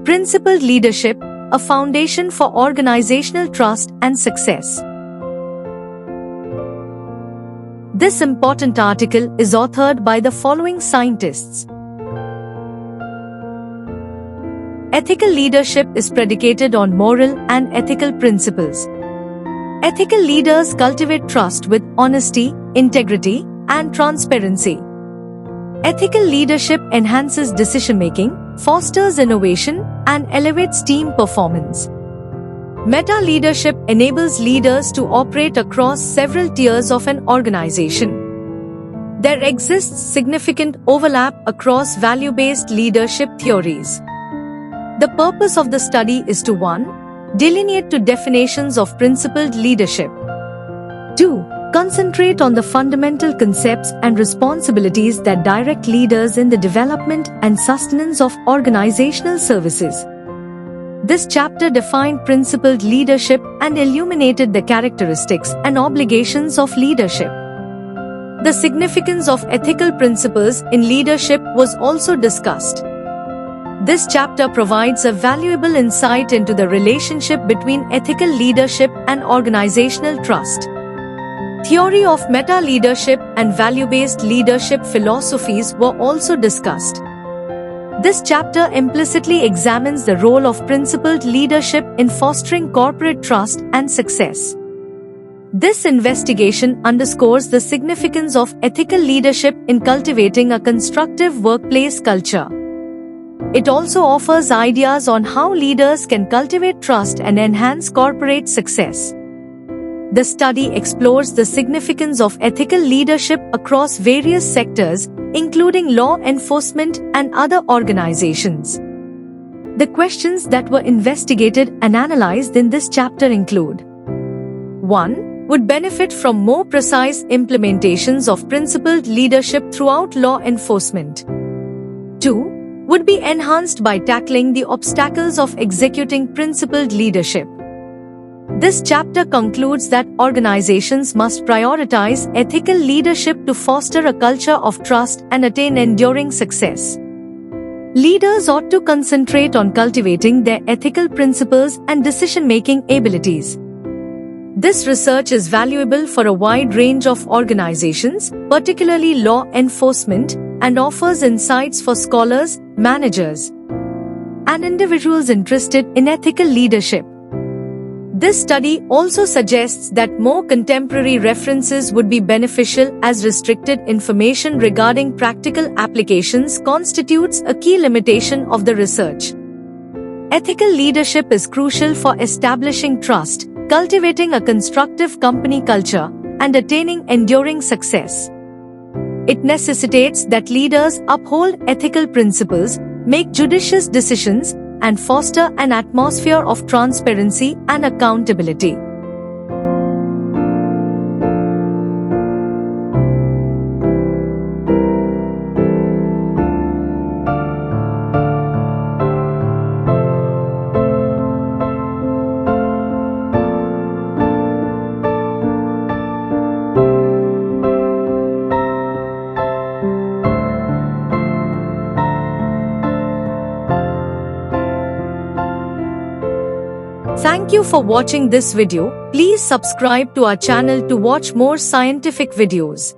Principled Leadership, a Foundation for Organizational Trust and Success. This important article is authored by the following scientists. Ethical leadership is predicated on moral and ethical principles. Ethical leaders cultivate trust with honesty, integrity, and transparency. Ethical leadership enhances decision-making, fosters innovation, and elevates team performance. Meta-leadership enables leaders to operate across several tiers of an organization. There exists significant overlap across value-based leadership theories. The purpose of the study is to 1. Delineate two definitions of principled leadership. 2. Concentrate on the fundamental concepts and responsibilities that direct leaders in the development and sustenance of organizational services. This chapter defined principled leadership and illuminated the characteristics and obligations of leadership. The significance of ethical principles in leadership was also discussed. This chapter provides a valuable insight into the relationship between ethical leadership and organizational trust. Theory of meta-leadership and value-based leadership philosophies were also discussed. This chapter implicitly examines the role of principled leadership in fostering corporate trust and success. This investigation underscores the significance of ethical leadership in cultivating a constructive workplace culture. It also offers ideas on how leaders can cultivate trust and enhance corporate success. The study explores the significance of ethical leadership across various sectors, including law enforcement and other organizations. The questions that were investigated and analyzed in this chapter include: 1. Would benefit from more precise implementations of principled leadership throughout law enforcement. 2. Would be enhanced by tackling the obstacles of executing principled leadership. This chapter concludes that organizations must prioritize ethical leadership to foster a culture of trust and attain enduring success. Leaders ought to concentrate on cultivating their ethical principles and decision-making abilities. This research is valuable for a wide range of organizations, particularly law enforcement, and offers insights for scholars, managers, and individuals interested in ethical leadership. This study also suggests that more contemporary references would be beneficial, as restricted information regarding practical applications constitutes a key limitation of the research. Ethical leadership is crucial for establishing trust, cultivating a constructive company culture, and attaining enduring success. It necessitates that leaders uphold ethical principles, make judicious decisions, and foster an atmosphere of transparency and accountability. Thank you for watching this video. Please subscribe to our channel to watch more scientific videos.